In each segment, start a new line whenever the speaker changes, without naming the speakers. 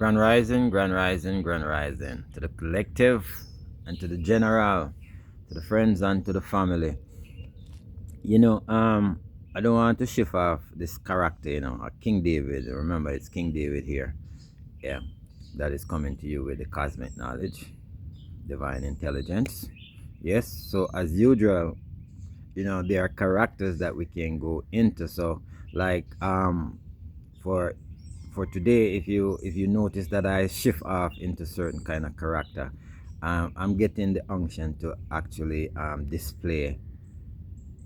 Grand Rising, Grand Rising, Grand Rising. To the collective and to the general, to the friends and to the family. I don't want to shift off this character, King David. Remember, it's King David here. Yeah, that is coming to you with the cosmic knowledge, divine intelligence. Yes, so as usual, there are characters that we can go into. So, like, for today, if you notice that I shift off into certain kind of character, I'm getting the unction to actually display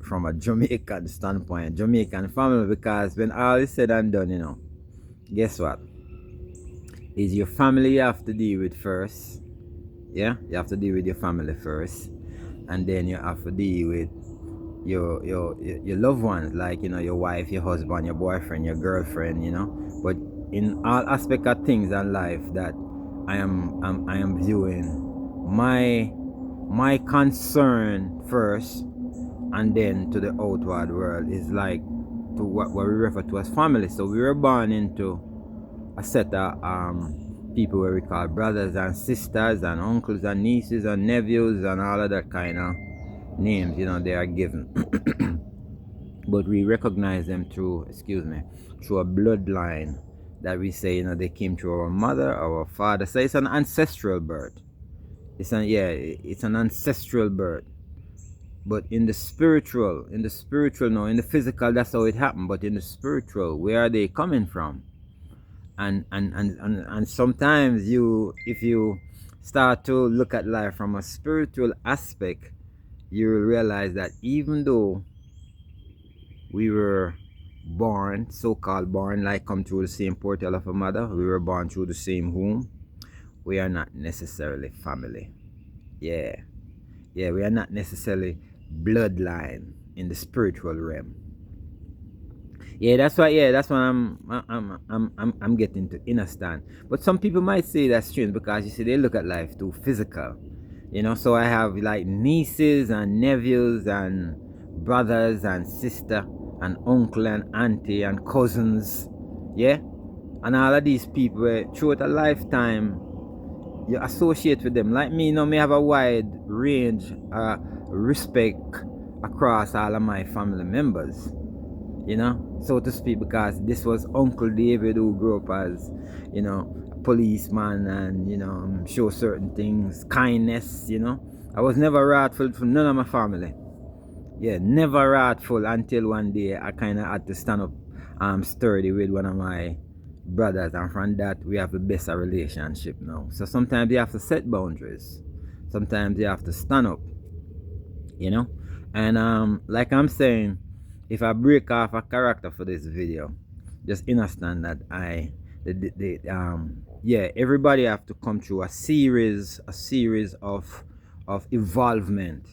from a Jamaican standpoint, Jamaican family, because when all is said and done, guess what? Is your family you have to deal with first. Yeah, you have to deal with your family first, and then you have to deal with your loved ones, like your wife, your husband, your boyfriend, your girlfriend, but in all aspect of things in life, that I am viewing my concern first, and then to the outward world is like to what we refer to as family. So we were born into a set of people where we call brothers and sisters and uncles and nieces and nephews and all of that kind of names they are given. But we recognize them through a bloodline that we say they came through our mother, our father. So it's an ancestral birth. It's an ancestral birth. But in the spiritual, no, in the physical, that's how it happened. But in the spiritual, where are they coming from? And sometimes if you start to look at life from a spiritual aspect, you will realize that even though we were born, so-called born, like come through the same portal of a mother, we were born through the same womb, we are not necessarily family. Yeah, we are not necessarily bloodline in the spiritual realm. That's what I'm getting to understand. But some people might say that's strange, because you see they look at life too physical. So I have like nieces and nephews and brothers and sister and uncle and auntie and cousins. Yeah? And all of these people throughout a lifetime you associate with them. Like me, may have a wide range respect across all of my family members, so to speak, because this was Uncle David who grew up as, a policeman and, show certain things, kindness, I was never wrathful for none of my family. Yeah, never wrathful until one day I kind of had to stand up sturdy with one of my brothers, and from that we have the best relationship now. So sometimes you have to set boundaries, sometimes you have to stand up, and like I'm saying, if I break off a character for this video, just understand that everybody have to come through a series of evolvement,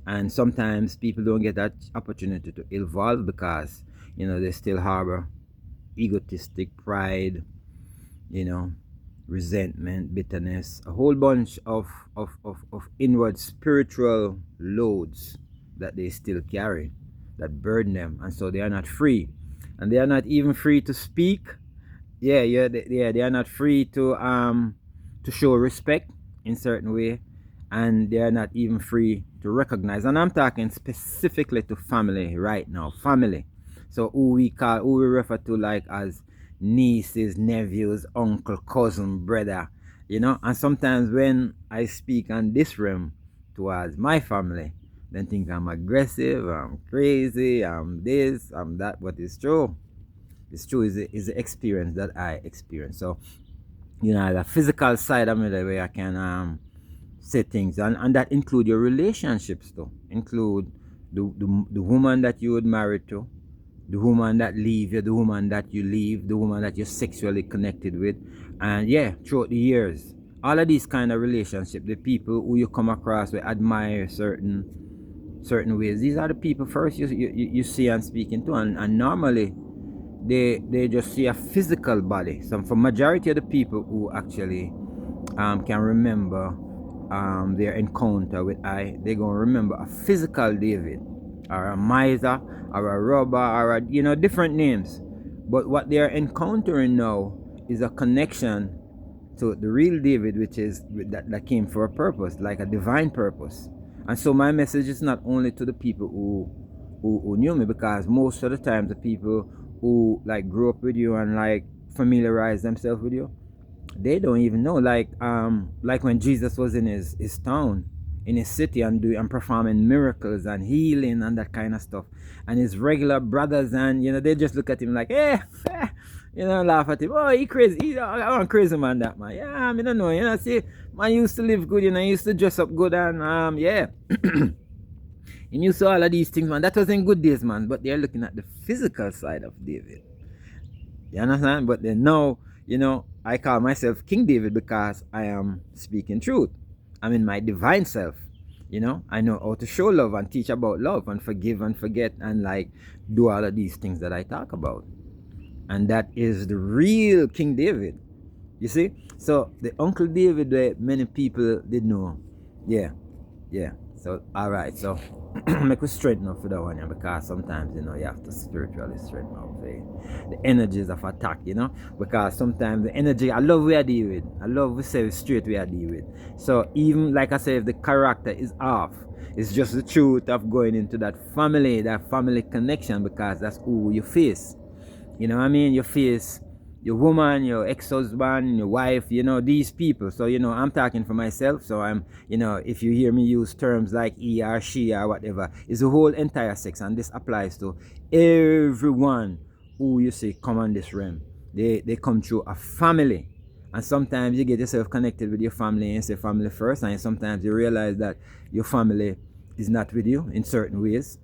and sometimes people don't get that opportunity to evolve because they still harbor egotistic pride, resentment, bitterness, a whole bunch of inward spiritual loads that they still carry, that burden them, and so they are not free, and they are not even free to speak. They are not free to show respect in certain way, and they are not even free to recognize. And I'm talking specifically to family right now. Family. So who we refer to like as nieces, nephews, uncle, cousin, brother, and sometimes when I speak on this realm towards my family, then think I'm aggressive, I'm crazy, I'm this, I'm that, but it's true. It's true, is the experience that I experience. So, the physical side of me, the way I can say things, and that include your relationships too. Include the woman that you would marry to, the woman that leave you, the woman that you leave, the woman that you're sexually connected with, and throughout the years, all of these kind of relationships, the people who you come across will admire certain ways. These are the people first you see and speaking to, and normally they just see a physical body. So for majority of the people who actually can remember their encounter with they're gonna remember a physical David, or a miser, or a robber, or different names. But what they're encountering now is a connection to the real David, which is that came for a purpose, like a divine purpose. And so my message is not only to the people who knew me, because most of the time the people who like grew up with you and like familiarize themselves with you, they don't even know. Like when Jesus was in his town, in his city, and performing miracles and healing and that kind of stuff, and his regular brothers, and they just look at him like, laugh at him. Oh, he crazy. I'm a crazy man, that man. Yeah, I don't know. See, man used to live good. He used to dress up good, and yeah. He knew all of these things, man. That was in good days, man. But they're looking at the physical side of David. You understand? But then now, I call myself King David because I am speaking truth. I'm in my divine self. I know how to show love and teach about love and forgive and forget and like do all of these things that I talk about. And that is the real King David. You see? So the Uncle David that many people did know. Yeah. So alright, so make us straighten up for that one, because sometimes you have to spiritually straighten up the energies of attack, because sometimes the energy, I love we are deal with. I love we say straight we are deal with. So even like I say, if the character is off, it's just the truth of going into that family connection, because that's who you face. You know what I mean? You face your woman, your ex-husband, your wife, these people. So, I'm talking for myself. So I'm, if you hear me use terms like he or she or whatever, it's the whole entire sex. And this applies to everyone who you see come on this realm. They come through a family. And sometimes you get yourself connected with your family and say family first. And sometimes you realize that your family is not with you in certain ways.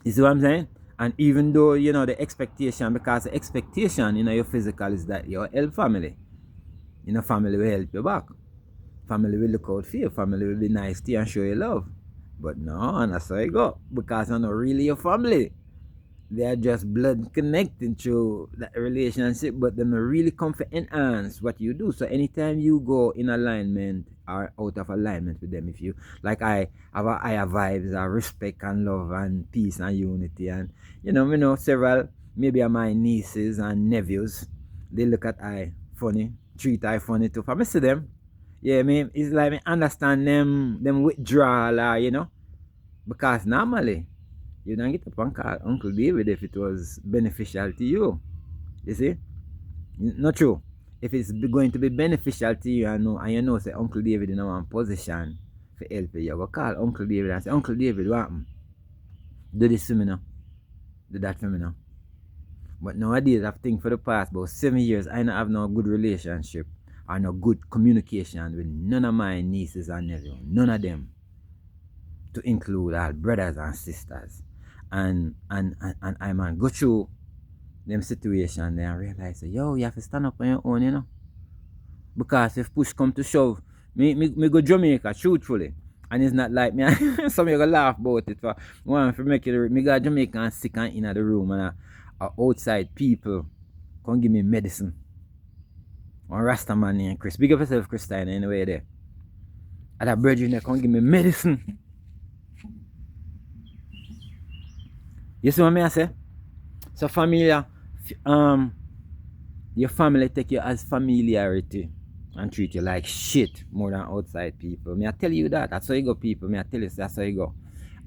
You see what I'm saying? And even though, the expectation, because the expectation, your physical is that you'll help family. Family will help you back. Family will look out for you. Family will be nice to you and show you love. But no, and that's how you go. Because they're not really your family. They are just blood connecting through that relationship, but they're not really come to enhance what you do. So anytime you go in alignment or out of alignment with them, if you, like I have a higher vibes of respect and love and peace and unity, and several, maybe my nieces and nephews, they look at I funny, treat I funny too. If I see them, yeah, it's like me understand them withdrawal, because normally you don't get up and call Uncle David if it was beneficial to you. You see? Not true. If it's going to be beneficial to you, and say Uncle David in one position for help you, go call Uncle David and say, Uncle David, what happened? Do this for me now. Do that for me now. But nowadays, I've think for the past about 7 years, I don't have no good relationship or no good communication with none of my nieces and nephews. None of them. To include our brothers and sisters. And I man go through them situation there and realize, yo, you have to stand up on your own, because if push come to shove, me go Jamaica, truthfully, and it's not like me. Some of you gonna laugh about it. For one, for make it, me go Jamaica and sick and in the room, and outside people come give me medicine. One Rasta man named Chris, big up yourself, Christine, anyway there. And that brethren they come give me medicine. You see what I say? So familiar, your family take you as familiarity and treat you like shit more than outside people. I tell you that. That's how you go, people. I tell you that's how you go.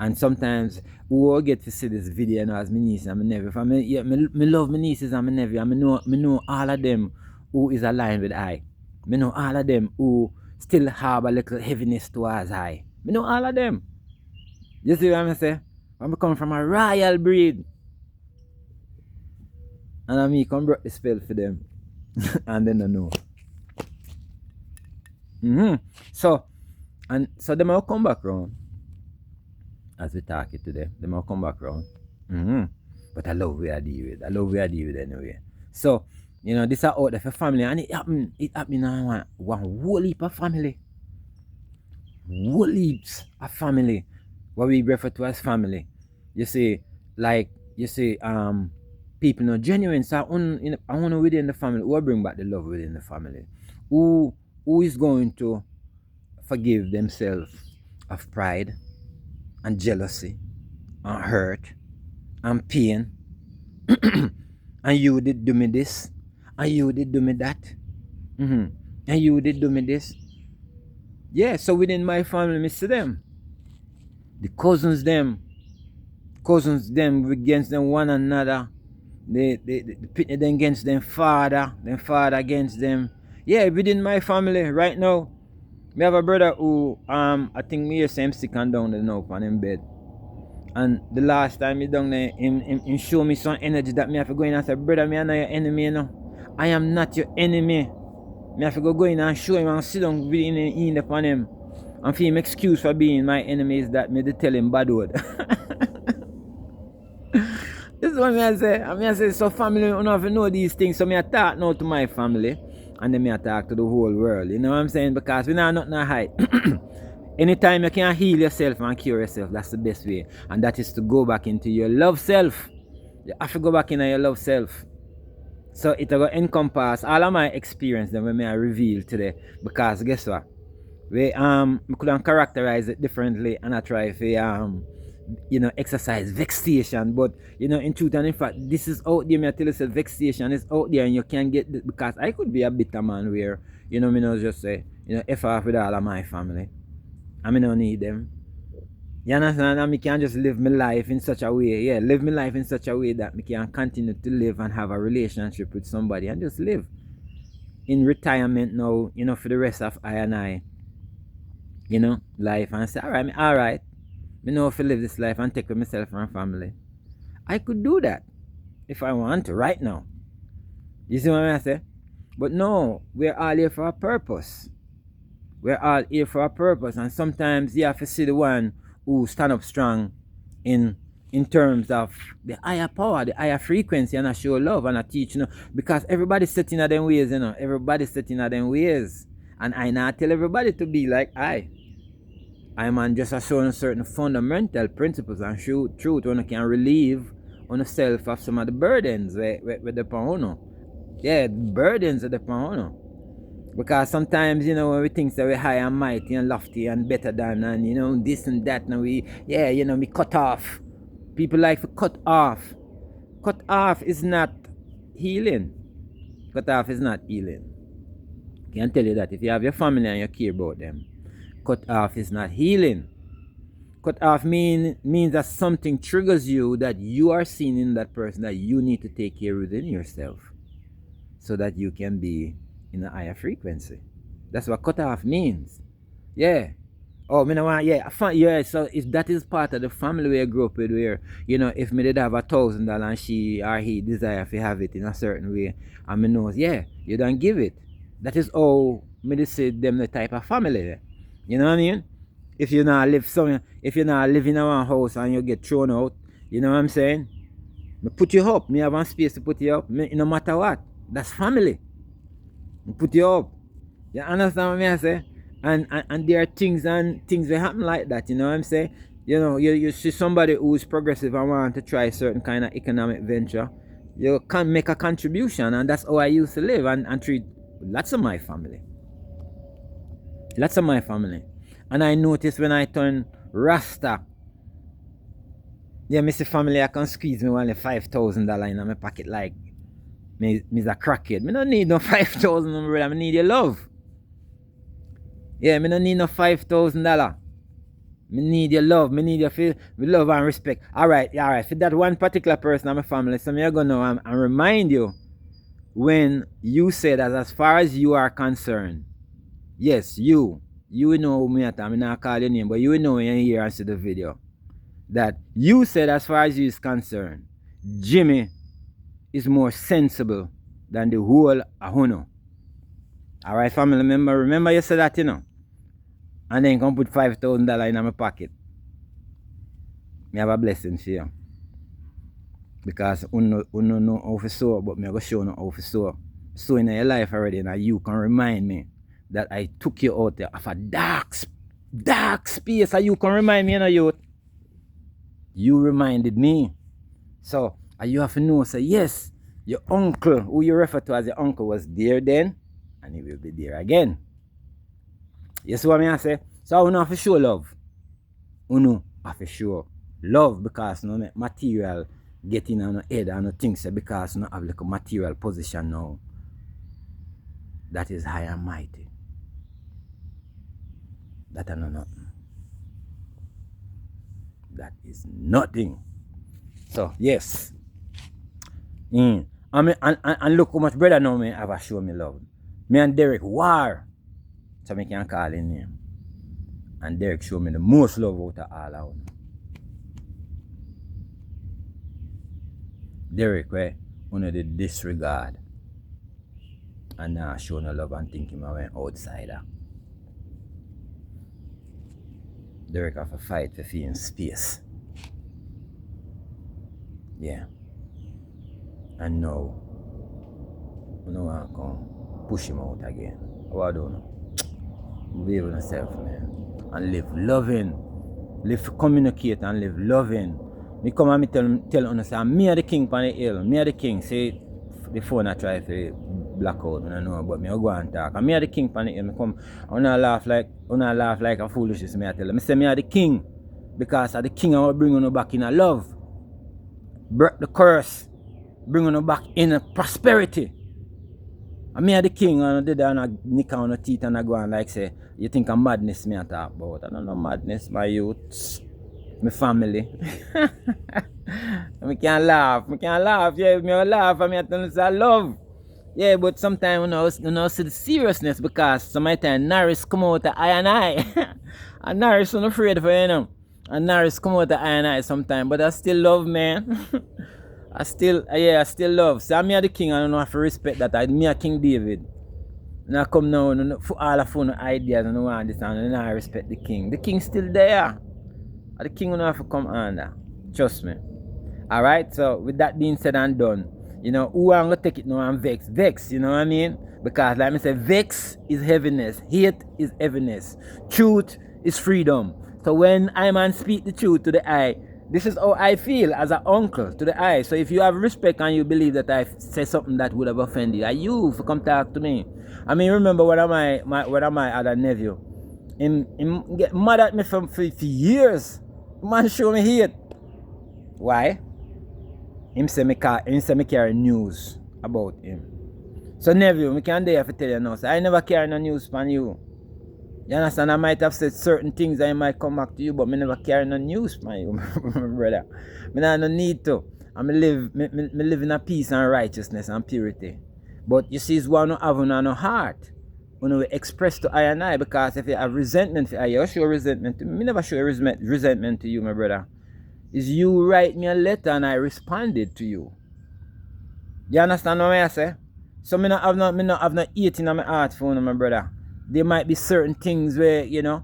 And sometimes we all get to see this video as my niece and my nephew. Me love my nieces and my nephew. And me know all of them who is aligned with I. Me know all of them who still have a little heaviness towards I. Me know all of them. You see what I'm saying? I come from a royal breed. And I come brought the spell for them. And then I know. So them will come back round. As we talk it today. Them will come back round. But I love where I deal with. I love where I deal with anyway. So, this are out there for family. And it happened in one whole heap of family. Whole heaps of family. What we refer to as family. You see, people not genuine. So I want to within the family, who bring back the love within the family. Who is going to forgive themselves of pride and jealousy and hurt and pain. And you did do me this and you did do me that. And And you did do me this. Yeah, so within my family, me see them. The cousins them against them one another. They pit them against them father against them. Yeah, within my family right now, me have a brother who I think me hear him sick and down there now on him bed. And the last time he down there, him show me some energy that me have to go in and say, brother, me are not your enemy, you know. I am not your enemy. Me have to go in and show him and sit down in upon him. And for him excuse for being my enemy is that me to tell him bad word. This is what me I say. I say, so family, you don't have to know these things. So me I talk now to my family. And then me I talk to the whole world. You know what I'm saying? Because we not nothing to hide. Anytime you can heal yourself and cure yourself, that's the best way. And that is to go back into your love self. You have to go back into your love self. So it will encompass all of my experience that when I reveal today. Because guess what? We couldn't characterize it differently, and I try to exercise vexation. But in truth and in fact, this is out there. Me I tell you, vexation is out there, and you can get it. Because I could be a bitter man where me not just say F off with all of my family. I me don't need them. You understand? And me can just live my life in such a way. Yeah, live my life in such a way that me can continue to live and have a relationship with somebody and just live in retirement now. For the rest of I and I. Life, and say, all right, me know if I live this life and take with myself and family. I could do that if I want to right now. You see what I say? But no, we're all here for a purpose. We're all here for a purpose, and sometimes you have to see the one who stand up strong in terms of the higher power, the higher frequency, and I show love and I teach, because everybody's setting at them ways, everybody's setting at them ways. And I not tell everybody to be like I'm on just showing certain fundamental principles and truth when I can relieve on yourself of some of the burdens with the pahono. Yeah, burdens of the pahono. Because sometimes, when we think that we're high and mighty and lofty and better than, and this and that, and we cut off. People like to cut off. Cut off is not healing. Cut off is not healing. I can tell you that if you have your family and you care about them, cut off is not healing. Cut off means that something triggers you that you are seeing in that person that you need to take care within yourself so that you can be in a higher frequency. That's what cut off means. Yeah. Oh, me no want, yeah, so if that is part of the family where I grew up with, where, if me did have $1,000 and she or he desire to have it in a certain way, and me knows, you don't give it. That is how me say them the type of family. You know what I mean? If you not live somewhere, if you not live in one house and you get thrown out, you know what I'm saying? Me put you up. Me have one space to put you up. No matter what. That's family. Me put you up. You understand what I say? And there are things that happen like that, you know what I'm saying? You see somebody who's progressive and want to try a certain kind of economic venture, you can make a contribution, and that's how I used to live and treat lots of my family. And I noticed when I turn Rasta, me see family I can squeeze me only $5,000 in my pocket like me's a crackhead. Me don't need no 5,000, brother. I need your love. Yeah, me don't need no $5,000. Me need your love. Me need your feel, love and respect. Alright. For that one particular person in my family, so me I go now and remind you when you say that as far as you are concerned, yes, you know who me at. I'm not call your name, but you know when you hear and see the video that you said as far as you is concerned, Jimmy is more sensible than the whole Ahuno. Alright, family member, remember you said that, and then come put $5,000 in my pocket. Me have a blessing for you. Because you know how to sow, but me I go show you how to sow. So in your life already, and you can remind me that I took you out there of a dark space, and you can remind me, youth. You reminded me. So you have to know, say, yes, your uncle, who you refer to as your uncle, was there then, and he will be there again. You see what I say? So I have to show love. You have to show love, because no make material getting on the head and no things, because no have like a material position now. that is high and mighty. That I know nothing. That is nothing. So yes. I mean, and look how much brother now me have a show me love. Me and Derek war. So me can call him name. And Derek show me the most love out of all of them. Derek, where one the disregard and now show no love and think him a an outsider. Derek have a fight for feeling space. Yeah. And now, I don't want to come push him out again. What I don't know. Believe in yourself, man. And live loving. Live communicate and live loving. Me come and me tell you, say, me are the king on the hill. Me are the king. Say, the phone I try to black out. I don't know, but me I go and talk. And me are the king on the hill. Me come, I laugh like a foolishness. Me I tell you. Me say, me are the king. Because of the king I will bring you back in a love. Break the curse. Bring you back in a prosperity. And me are the king and I did that and I nick on the teeth and I go and like say, you think I'm madness me I talk about. I don't know madness, my youth, my family. I can't laugh. Yeah, me laugh and me I tell you I love. Yeah, but sometimes you know see the seriousness because sometimes Norris come out of I and I. And Norris not afraid for you know. And Norris come out of I and I sometimes, but I still love, man. I still love. So I'm the king and I don't have to respect that. I'm King David. And I come now for all of fun ideas and I want this and I respect the king. The king still there. And the king don't have to come under. Trust me. Alright, so with that being said and done, you know, who I'm gonna take it now and vex? Vex, you know what I mean? Because like I say, vex is heaviness, hate is heaviness, truth is freedom. So when I man speak the truth to the eye, this is how I feel as an uncle to the eye. So if you have respect and you believe that I say something that would have offended you for come talk to me. I mean, remember one of my other nephew, him get mad at me for years. Man show me hate. Why? Him say me carry news about him. So nephew, me can't dare to tell you now. So I never carry no news from you. You understand? I might have said certain things that I might come back to you, but I never carry no news from you, brother. I no need to. I live in a peace and righteousness and purity. But you see, it's one who have no heart. When we express to I and I, because if you have resentment for you show resentment to me. I never show resentment to you, my brother. It's you write me a letter and I responded to you. You understand what I say? So me not have no hate in my heart for you, my brother. There might be certain things where, you know,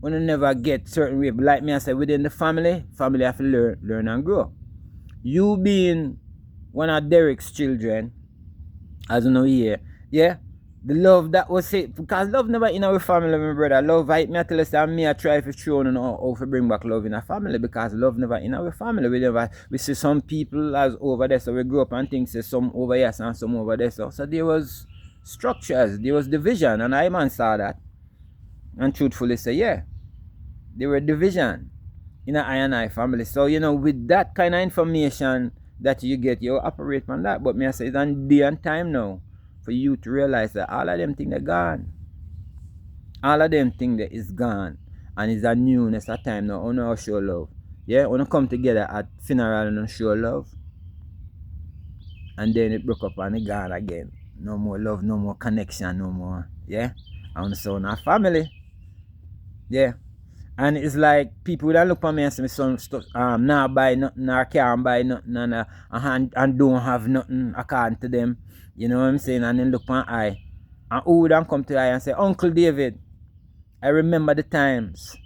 when you never get certain way. But like me I said, within the family have to learn and grow. You being one of Derek's children, as you know here, yeah, the love that was it, because love never in our family, my brother. Love, I tell you, say, me I try to show you know, how to bring back love in a family, because love never in our family. We see some people as over there, so we grew up and think say some over here and some over there. So there was structures, there was division, and I man saw that and truthfully say, yeah, there were division in a I and I family. So you know, with that kind of information that you get, you operate on that. But me I say it's on day and time now for you to realize that all of them things they're gone. All of them things that is gone, and it's a newness a time now. On our show love, yeah, when you come together at funeral and show love, and then it broke up and it gone again. No more love, no more connection, no more. Yeah? And so our family. Yeah. And it's like people that look at me and say some stuff, now buy nothing or can't buy nothing and don't have nothing according to them. You know what I'm saying? And then look at my eye. And who would come to the eye and say, Uncle David, I remember the times.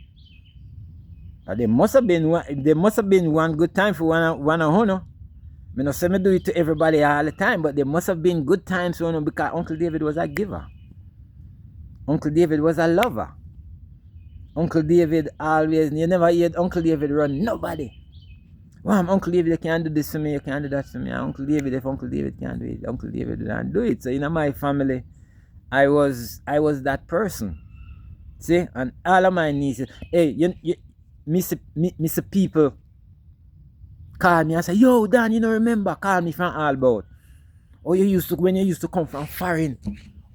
There must have been one good time for one of you. I don't say me do it to everybody all the time, but there must have been good times for you because Uncle David was a giver. Uncle David was a lover. Uncle David always, you never heard Uncle David run nobody. Well, Uncle David, you can't do this for me, you can't do that for me. Uncle David, if Uncle David can't do it, Uncle David don't do it. So in my family, I was that person. See, and all of my nieces, hey, miss people call me and say, yo, Dan, you don't remember? Call me from Albert. Or when you used to come from foreign.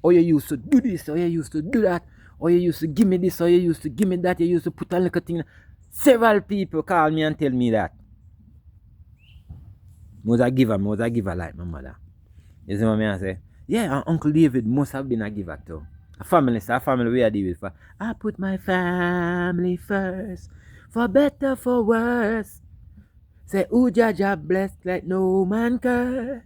Oh, you used to do this, or you used to do that, or you used to give me this, or you used to give me that, you used to put a little thing. Several people call me and tell me that. Was a giver like my mother. You see what I say? Yeah, and Uncle David must have been a giver too. A family we are deal with. I put my family first, for better, for worse. Say, ooh, Jaja blessed like no man can.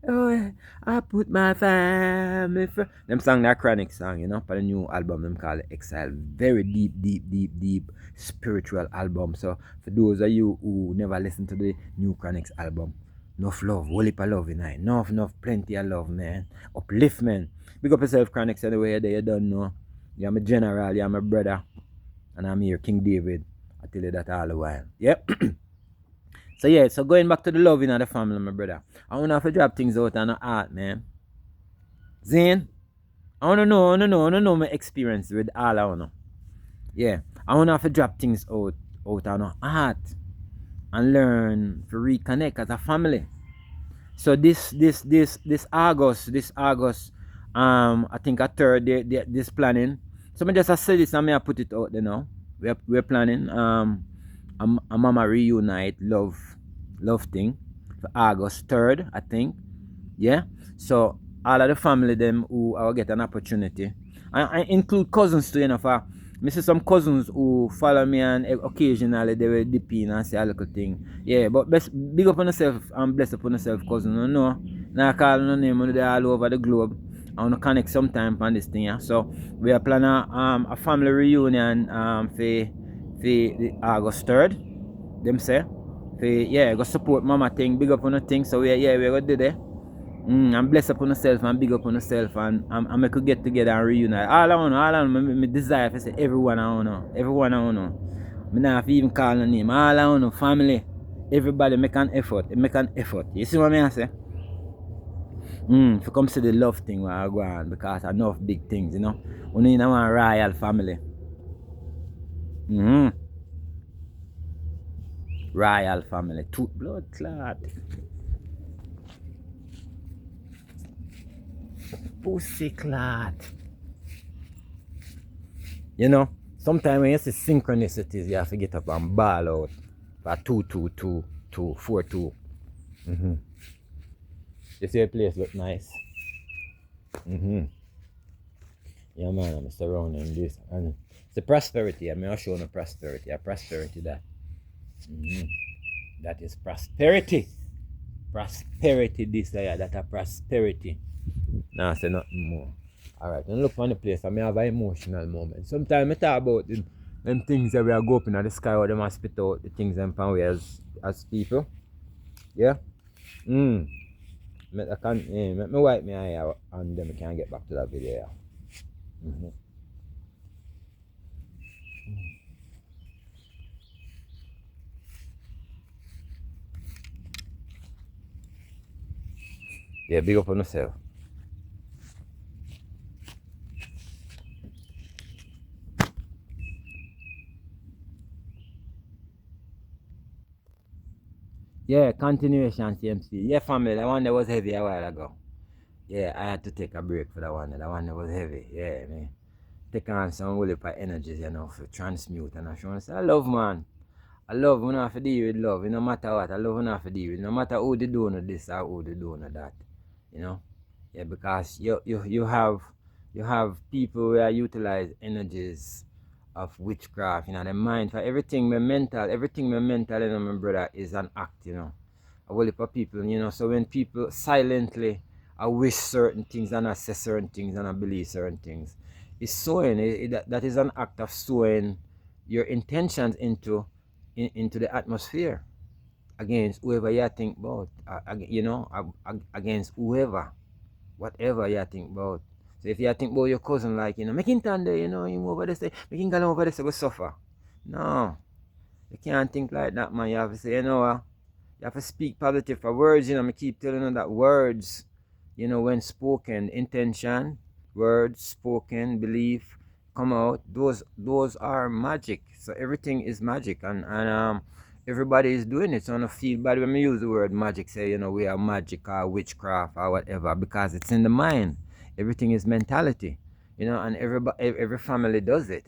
Oh, yeah. I put my family first. Them song that Chronic song, you know, for the new album, them call it Exile. Very deep spiritual album. So, for those of you who never listened to the new Chronics album, enough love, whole heap of love in it. Enough, plenty of love, man. Upliftment. Big up yourself, Chronics, anyway, that you don't know. You're my general, you're my brother. And I'm here, King David. I tell you that all the while. Yep. So yeah, so going back to the loving of the family, my brother. I wanna have to drop things out on the heart, man. Zane, I wanna know my experience with all I wanna. Yeah. I wanna have to drop things out on the heart and learn to reconnect as a family. So this August, I think a third this planning. So I just say this and I put it out there now. We're planning a mama reunite love thing for August 3rd, I think. Yeah. So all of the family them who will get an opportunity. I include cousins too, you know, for I see some cousins who follow me and occasionally they will dip in and say a little thing. Yeah, but big up on yourself and bless up on yourself, cousin. No. Now I call no name, they're all over the globe. I want to connect sometime on this thing, yeah. So we are planning a family reunion for the August 3rd. Them say. Go support mama thing, big up on the thing. So we're gonna do that. And bless upon yourself and big up on yourself and make you get together and reunite. All I want, my desire to say everyone I want. I not have to even call a name. All I want, family. Everybody make an effort. You see what I say? If you come to the love thing where I go on, because I know of big things, you know. We need a royal family. Royal family. Two blood clot. Pussy clot. You know, sometimes when you see synchronicities, you have to get up and ball out for 2-2-2-2-4-2. You see the place look nice. Yeah, man, I'm surrounding this. And it's the prosperity. I mean, I'll show you prosperity. Prosperity that. That is prosperity. Prosperity, this, that a prosperity. Now I say nothing more. Alright, and look on the place. I may have an emotional moment. Sometimes I talk about them things that we are go up in the sky or them spit out the things them from we as people. Yeah? Let me wipe my eye out and then we can get back to that video. Yeah, big up on yourself. Yeah, continuation CMC. Yeah, family, that one that was heavy a while ago. Yeah, I had to take a break for that one. That one that was heavy. Yeah, man. Take on some will for energies, you know, for transmute and I show say, I love man. I love when I have to deal with love, no matter what. I love when I have to deal with, no matter who they doing this or who they doing that. You know? Yeah, because you have people where utilize energies of witchcraft, you know, the mind for everything mental, you know, my brother, is an act, you know. A whole heap of people, you know, so when people silently I wish certain things and I say certain things and I believe certain things, it's sowing, that is an act of sowing your intentions into the atmosphere against whoever you think about, you know, against whoever, whatever you think about. So if you think about your cousin, like, you know, make him turn there, you know, him over there, say, make him go over there, so go suffer. No. You can't think like that, man. You have to say, you know what? You have to speak positive for words, you know. I keep telling you that words, you know, when spoken, intention, words, spoken, belief, come out, those are magic. So everything is magic, and everybody is doing it. So I don't feel bad when we use the word magic, say, you know, we are magic or witchcraft or whatever, because it's in the mind. Everything is mentality, you know, and every family does it.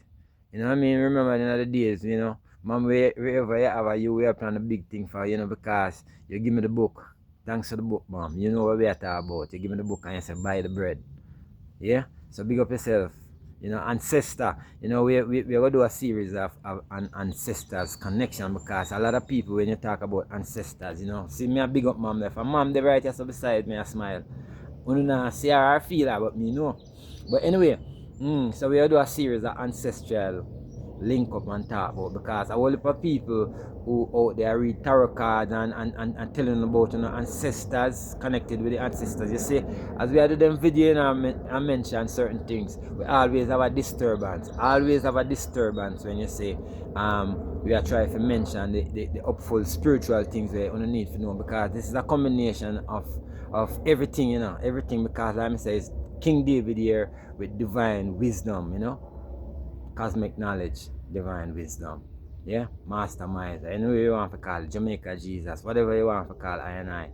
You know what I mean? Remember in the days, you know, mom, wherever you have you, we are planning a big thing for, you know, because you give me the book. Thanks for the book, mom. You know what we are talking about. You give me the book and you say, buy the bread. Yeah? So big up yourself. You know, ancestor. You know, we're going to do a series of ancestors connection, because a lot of people, when you talk about ancestors, you know, see me a big up mom there. For mom, they right here so beside me, I smile. You don't know, see her or feel her, but me know. But anyway, so we'll do a series of ancestral link up and talk about, because a whole heap of people who out there read tarot cards and telling about, you know, ancestors, connected with the ancestors. You see, as we do them video, you know, I mention certain things, we always have a disturbance. Always have a disturbance when you say we are trying to mention the upful spiritual things that you need to know, because this is a combination of everything, you know, everything, because like I say, it's King David here with divine wisdom, you know, cosmic knowledge, divine wisdom, yeah, mastermind, anyway you want to call it, Jamaica Jesus, whatever you want to call I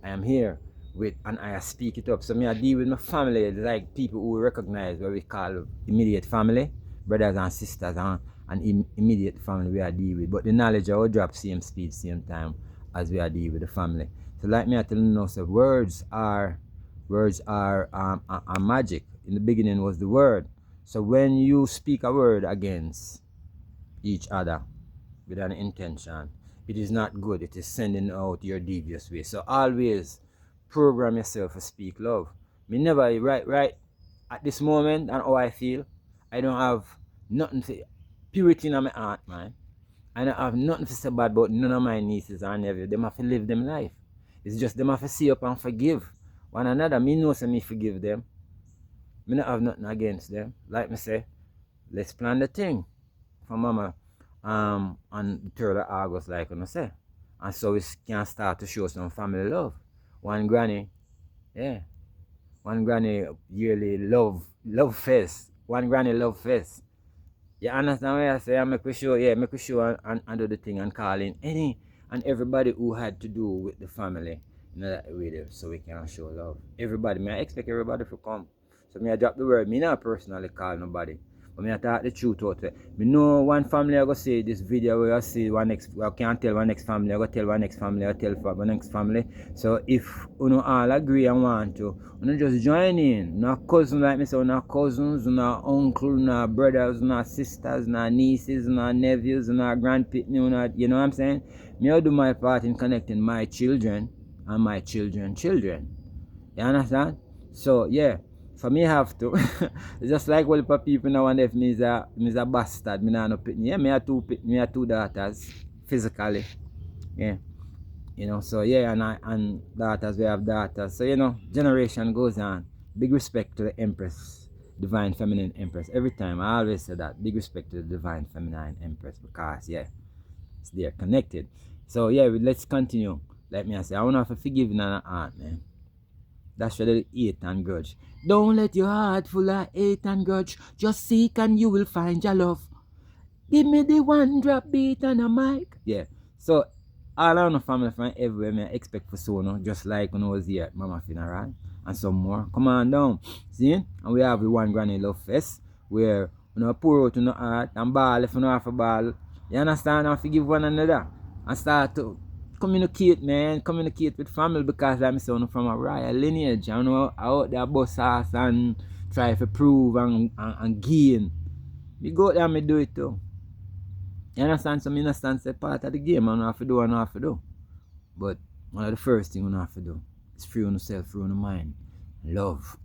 am here with, and I speak it up. So me I deal with my family like people who recognize what we call immediate family, brothers and sisters, and immediate family we are deal with, but the knowledge I will drop same speed, same time as we are deal with the family. So like me I tell you now, so words are magic. In the beginning was the word. So when you speak a word against each other with an intention, it is not good. It is sending out your devious way. So always program yourself to speak love. Me never right at this moment and how I feel, I don't have nothing to purity in my heart, man. I don't have nothing to say bad about none of my nieces and nephews. Them have to live them life. It's just them have to see up and forgive one another. Me know so me forgive them. Me not have nothing against them. Like me say, let's plan the thing for mama on the 3rd of August, like I say. And so we can start to show some family love. One granny, yeah. One granny yearly love fest. One granny love fest. You understand what I say? I make we show, yeah, make we show and do the thing and call in any and everybody who had to do with the family, you know, that way there, so we can show love. Everybody, me I expect everybody to come. So me I drop the word, me not personally call nobody, but me I talk the truth out there. Me know one family I go see this video where I see one next, I can't tell one next family, I go tell one next family, I tell one next family. So if you know all agree and want to, you just join in. No cousin like me, so no cousins, no uncle, no brothers, no sisters, no nieces, no nephews, no grandparents, you know what I'm saying? Me I do my part in connecting my children and my children. You understand? So yeah. For me have to. It's just like all the people now and if me is a bastard, me not no pitney. Yeah, me have two daughters physically. Yeah. You know, so yeah, and daughters, we have daughters. So you know, generation goes on. Big respect to the Empress, Divine Feminine Empress. Every time I always say that. Big respect to the Divine Feminine Empress, because yeah, they're connected. So yeah, let's continue. Like me I say, I wanna have to forgive in an heart, man. That's for the hate and grudge. Don't let your heart full of hate and grudge. Just seek and you will find your love. Give me the one drop beat and a mic. Yeah. So all our family from everywhere, me expect for so no, just like when I was here at Mama funeral and some more. Come on down. See? And we have the one granny love fest where you know pour out in the heart and ball if you know have a ball. You understand? And forgive one another. And start to communicate, man. Communicate with family, because I'm son from a royal lineage. I know out there bust ass and try to prove and gain. We go out there and me do it too. You understand? So I understand say part of the game I don't have to do what I have to do. But one of the first things you have to do is free on yourself, free on your mind. Love.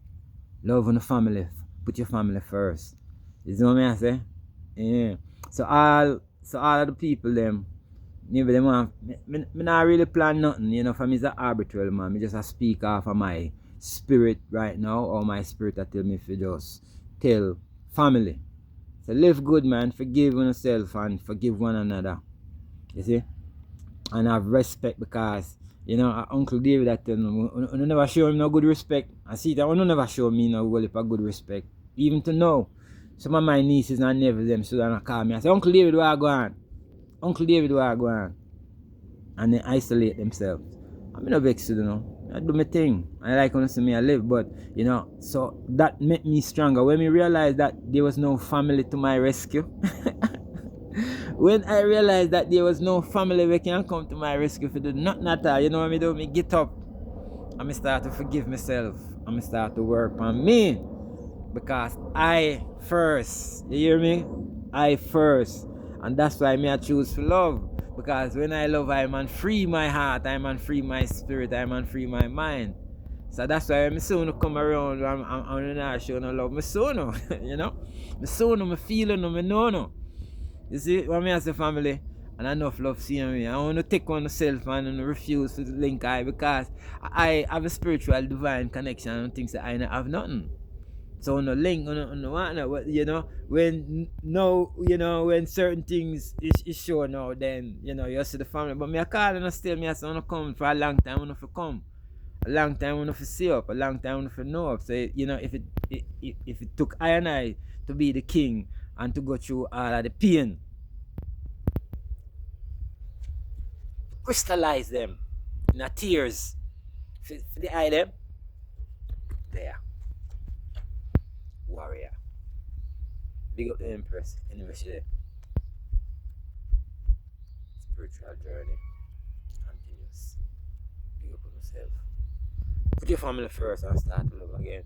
Love on the family. Put your family first. You see what I say? Yeah. So all of the people them, maybe them want, me not really plan nothing, you know, for me it's an arbitrary, man. Me just a speak off of my spirit right now, or my spirit that tell me if you just tell family. So live good, man. Forgive yourself and forgive one another. You see? And have respect, because, you know, Uncle David that tell me, you never show him no good respect. I see that you never show me no good respect. Even to know. Some of my nieces and nephews them so they call me. I say, Uncle David, where I go on? Uncle David, where I go on? And they isolate themselves. I'm not vexed, you know. I do my thing. I like when you see me I live, but you know, so that made me stronger. When me realized that there was no family to my rescue. When I realized that there was no family we can come to my rescue for do nothing at all, you know what I do? Me get up and me start to forgive myself and me start to work on me. Because I first, you hear me? I first. And that's why me I choose to love. Because when I love, I man free my heart, I man free my spirit, I man free my mind. So that's why I'm soon come around, I'm not showing no love. Me soon, you know? Me soon, me feeling, me know. No. You see, when me as a family, and enough love seeing me, I want to take on myself and refuse to link I because I have a spiritual divine connection and things that I have nothing. So no link, no what, you know, when no, you know, when certain things is shown now, then you know you see the family. But me I call and still me I say wanna come for a long time, wanna for come, a long time wanna for see up, a long time wanna for know up. So you know if it took I and I to be the king and to go through all of the pain, crystallize them in a tears, for the eye them, there, warrior. Big up the Empress, anyway she there. Spiritual journey continues. Big up on yourself. Put your family first and start to love again.